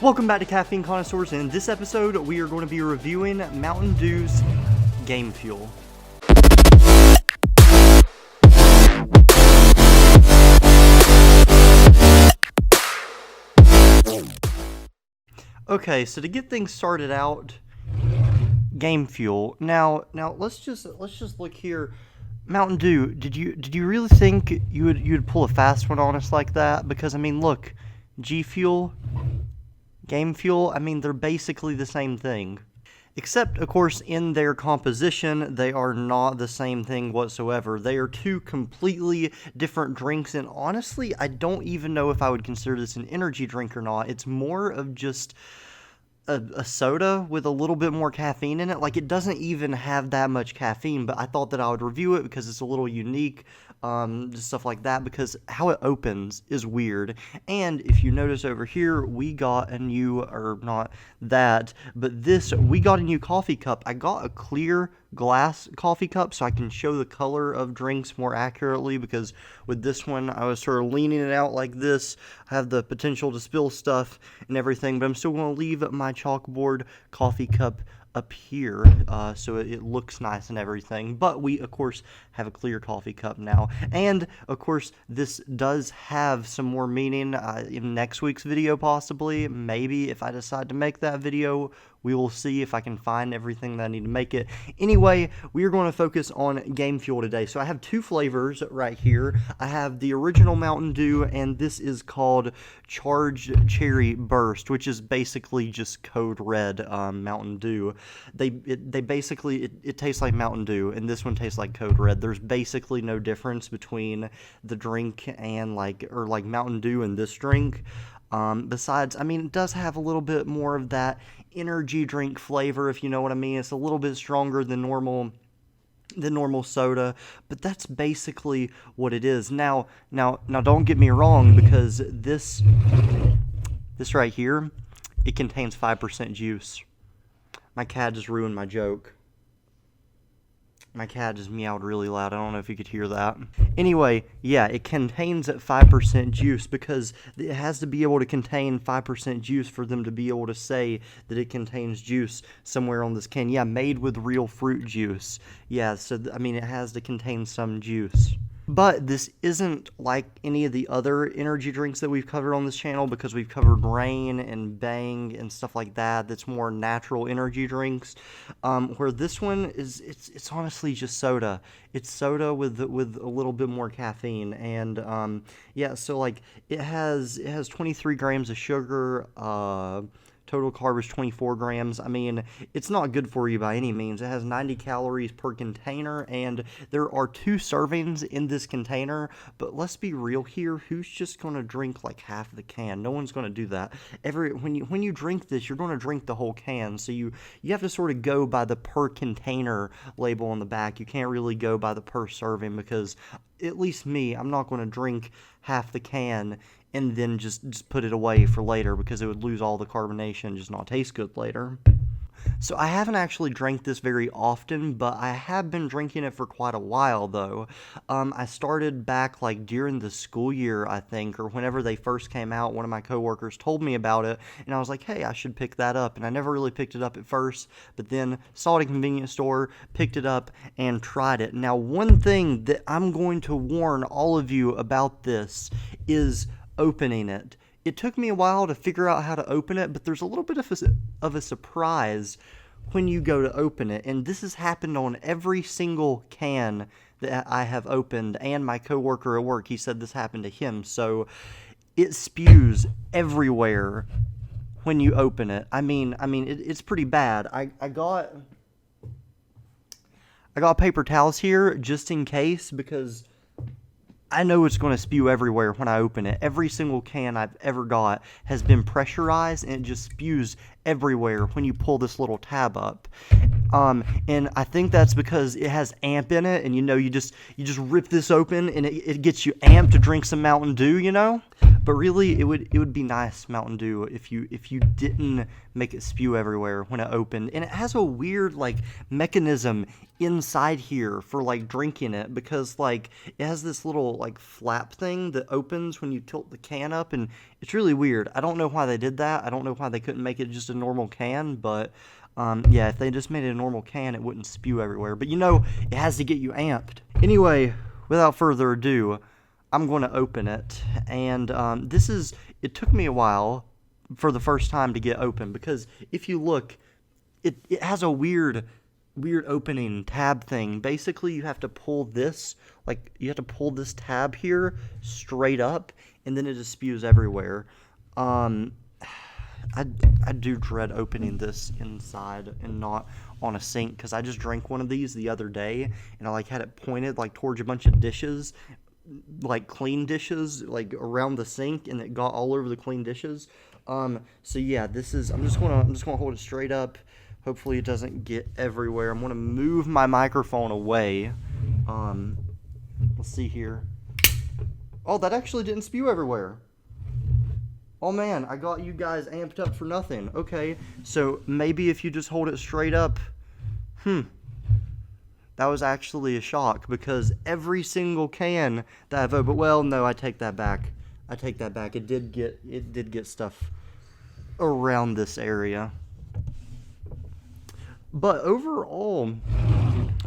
Welcome back to Caffeine Connoisseurs, and in this episode we are going to be reviewing Mountain Dew's Game Fuel. Okay, so to get things started out, Game Fuel. Now let's just look here. Mountain Dew, did you really think you'd pull a fast one on us like that? Because I mean, look, G Fuel, Game Fuel, I mean, they're basically the same thing. Except, of course, in their composition, they are not the same thing whatsoever. They are two completely different drinks, and honestly, I don't even know if I would consider this an energy drink or not. It's more of just a soda with a little bit more caffeine in it. Like, it doesn't even have that much caffeine, but I thought that I would review it because it's a little unique, just stuff like that, because how it opens is weird. And if you notice over here, we got a new, or not that, but this, we got a new coffee cup. I got a clear glass coffee cup so I can show the color of drinks more accurately, because with this one I was sort of leaning it out like this. I have the potential to spill stuff and everything, but I'm still going to leave my chalkboard coffee cup up here so it looks nice and everything. But we of course have a clear coffee cup now, and of course this does have some more meaning in next week's video, possibly, maybe, if I decide to make that video. We will see if I can find everything that I need to make it. Anyway, we are going to focus on Game Fuel today. So I have two flavors right here. I have the original Mountain Dew, and this is called Charged Cherry Burst, which is basically just Code Red Mountain Dew. They basically, it tastes like Mountain Dew, and this one tastes like Code Red. There's basically no difference between the drink and like Mountain Dew and this drink. Besides, I mean, it does have a little bit more of that energy drink flavor, if you know what I mean. It's a little bit stronger than normal soda, but that's basically what it is. Now don't get me wrong, because this right here, it contains 5% juice. My cat just ruined my joke. My cat just meowed really loud. I don't know if you could hear that. Anyway, yeah, it contains 5% juice, because it has to be able to contain 5% juice for them to be able to say that it contains juice somewhere on this can. Yeah, made with real fruit juice. Yeah, so, I mean, it has to contain some juice. But this isn't like any of the other energy drinks that we've covered on this channel, because we've covered Rain and Bang and stuff like that. That's more natural energy drinks. Where this one is, it's honestly just soda. It's soda with a little bit more caffeine, and yeah. So like it has 23 grams of sugar. Total carb is 24 grams. I mean, it's not good for you by any means. It has 90 calories per container, and there are 2 servings in this container. But let's be real here. Who's just going to drink like half the can? No one's going to do that. When you drink this, you're going to drink the whole can. So you have to sort of go by the per container label on the back. You can't really go by the per serving, because at least me, I'm not going to drink half the can and then just put it away for later, because it would lose all the carbonation and just not taste good later. So I haven't actually drank this very often, but I have been drinking it for quite a while, though. I started back like during the school year, I think, or whenever they first came out. One of my coworkers told me about it, and I was like, hey, I should pick that up. And I never really picked it up at first, but then saw it at a convenience store, picked it up, and tried it. Now, one thing that I'm going to warn all of you about this is opening it. It took me a while to figure out how to open it, but there's a little bit of a surprise when you go to open it, and this has happened on every single can that I have opened, and my coworker at work, he said this happened to him. So it spews everywhere when you open it. I mean, it's pretty bad. I got paper towels here just in case, because I know it's going to spew everywhere when I open it. Every single can I've ever got has been pressurized, and it just spews everywhere when you pull this little tab up. And I think that's because it has amp in it, and you just rip this open, and it gets you amped to drink some Mountain Dew, But really, it would be nice, Mountain Dew, if you didn't make it spew everywhere when it opened. And it has a weird mechanism inside here for drinking it, because it has this little flap thing that opens when you tilt the can up, and it's really weird. I don't know why they did that. I don't know why they couldn't make it just a normal can, but yeah, if they just made it a normal can, it wouldn't spew everywhere. But it has to get you amped. Anyway, without further ado, I'm going to open it, and it took me a while for the first time to get open, because if you look, it has a weird opening tab thing. Basically, you have to pull this, tab here straight up, and then it just spews everywhere. I do dread opening this inside and not on a sink, because I just drank one of these the other day, and I had it pointed towards a bunch of dishes, clean dishes, around the sink, and it got all over the clean dishes. So yeah, I'm just gonna hold it straight up. Hopefully it doesn't get everywhere. I'm gonna move my microphone away. Let's see here. Oh, that actually didn't spew everywhere. Oh man, I got you guys amped up for nothing. Okay, so maybe if you just hold it straight up, that was actually a shock, because every single can that I've opened, well, no, I take that back. It did get stuff around this area. But overall,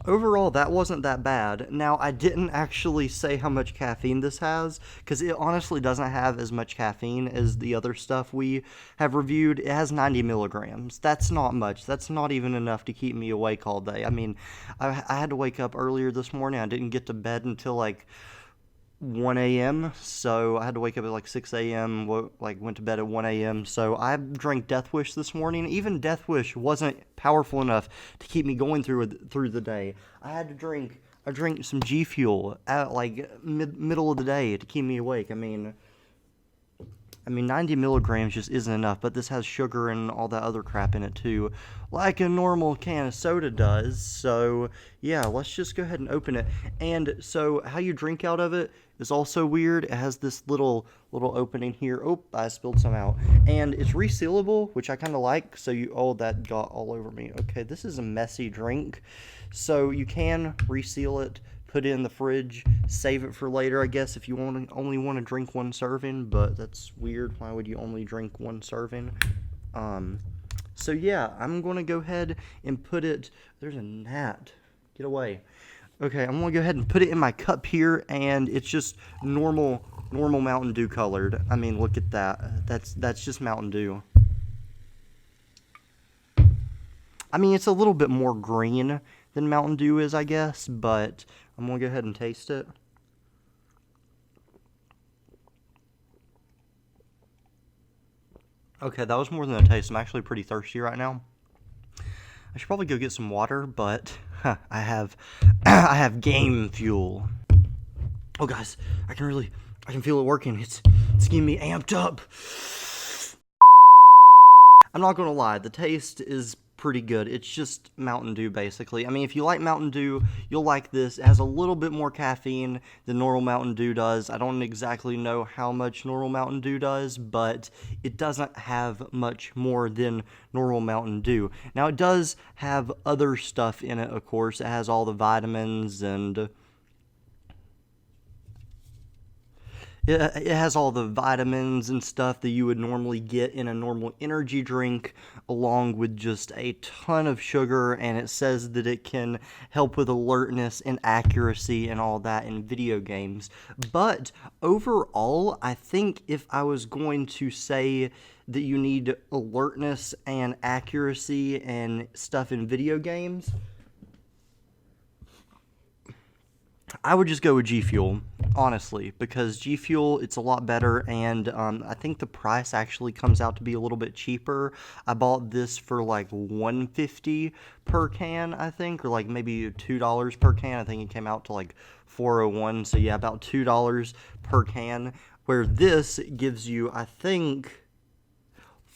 that wasn't that bad. Now, I didn't actually say how much caffeine this has, because it honestly doesn't have as much caffeine as the other stuff we have reviewed. It has 90 milligrams. That's not much. That's not even enough to keep me awake all day. I mean, I had to wake up earlier this morning. I didn't get to bed until 1 a.m., so I had to wake up at 6 a.m., went to bed at 1 a.m., so I drank Death Wish this morning. Even Death Wish wasn't powerful enough to keep me going through the day. I drank some G Fuel at middle of the day to keep me awake. I mean 90 milligrams just isn't enough, but this has sugar and all that other crap in it too, like a normal can of soda does. So yeah, let's just go ahead and open it. And so how you drink out of it is also weird. It has this little opening here. Oh, I spilled some out. And it's resealable, which I kind of like. So oh, that got all over me. Okay, this is a messy drink. So you can reseal it, put it in the fridge, save it for later, I guess, if you only want to drink one serving, but that's weird. Why would you only drink one serving? So yeah, I'm going to go ahead and put it, there's a gnat, get away. Okay, I'm going to go ahead and put it in my cup here, and it's just normal Mountain Dew colored. I mean, look at that. That's just Mountain Dew. I mean, it's a little bit more green than Mountain Dew is, I guess, but I'm going to go ahead and taste it. Okay, that was more than a taste. I'm actually pretty thirsty right now. I should probably go get some water, but I have game fuel. Oh, guys, I can feel it working. It's getting me amped up. I'm not going to lie, the taste is pretty good. It's just Mountain Dew, basically. I mean, if you like Mountain Dew, you'll like this. It has a little bit more caffeine than normal Mountain Dew does. I don't exactly know how much normal Mountain Dew does, but it doesn't have much more than normal Mountain Dew. Now, it does have other stuff in it, of course. It has all the vitamins and it has all the vitamins and stuff that you would normally get in a normal energy drink, along with just a ton of sugar, and it says that it can help with alertness and accuracy and all that in video games. But overall, I think if I was going to say that you need alertness and accuracy and stuff in video games, I would just go with G Fuel, honestly, because G Fuel, it's a lot better, and I think the price actually comes out to be a little bit cheaper. I bought this for like $1.50 per can, I think, or like maybe $2 per can. I think it came out to like $4.01, so yeah, about $2 per can, where this gives you, I think,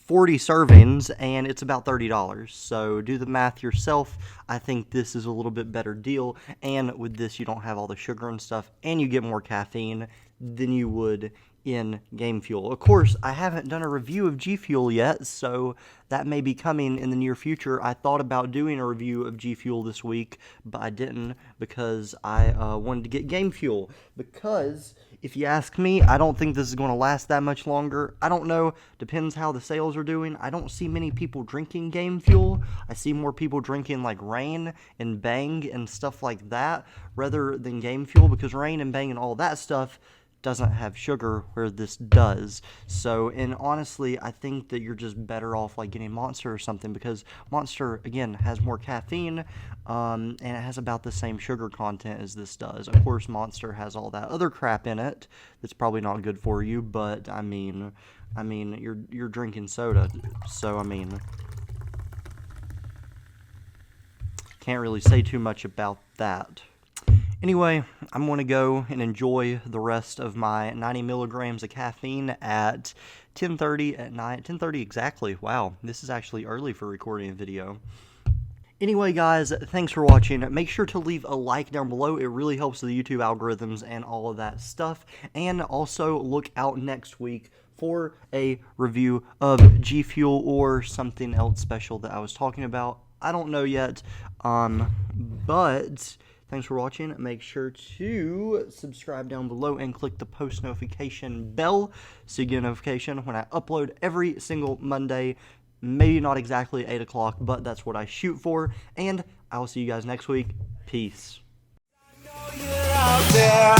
40 servings, and it's about $30. So do the math yourself. I think this is a little bit better deal, and with this you don't have all the sugar and stuff, and you get more caffeine than you would in Game Fuel. Of course, I haven't done a review of G Fuel yet, so that may be coming in the near future. I thought about doing a review of G Fuel this week, but I didn't because I wanted to get Game Fuel. Because, if you ask me, I don't think this is going to last that much longer. I don't know. Depends how the sales are doing. I don't see many people drinking Game Fuel. I see more people drinking like Rain and Bang and stuff like that rather than Game Fuel, because Rain and Bang and all that stuff doesn't have sugar where this does. So, and honestly, I think that you're just better off like getting Monster or something, because Monster, again, has more caffeine, and it has about the same sugar content as this does. Of course, Monster has all that other crap in it that's probably not good for you, but I mean, you're drinking soda, so I mean, can't really say too much about that. Anyway, I'm going to go and enjoy the rest of my 90 milligrams of caffeine at 10:30 at night. 10:30 exactly. Wow, this is actually early for recording a video. Anyway, guys, thanks for watching. Make sure to leave a like down below. It really helps the YouTube algorithms and all of that stuff. And also look out next week for a review of G Fuel or something else special that I was talking about. I don't know yet, but thanks for watching. Make sure to subscribe down below and click the post notification bell so you get a notification when I upload every single Monday. Maybe not exactly 8 o'clock, but that's what I shoot for. And I will see you guys next week. Peace. I know you're out there.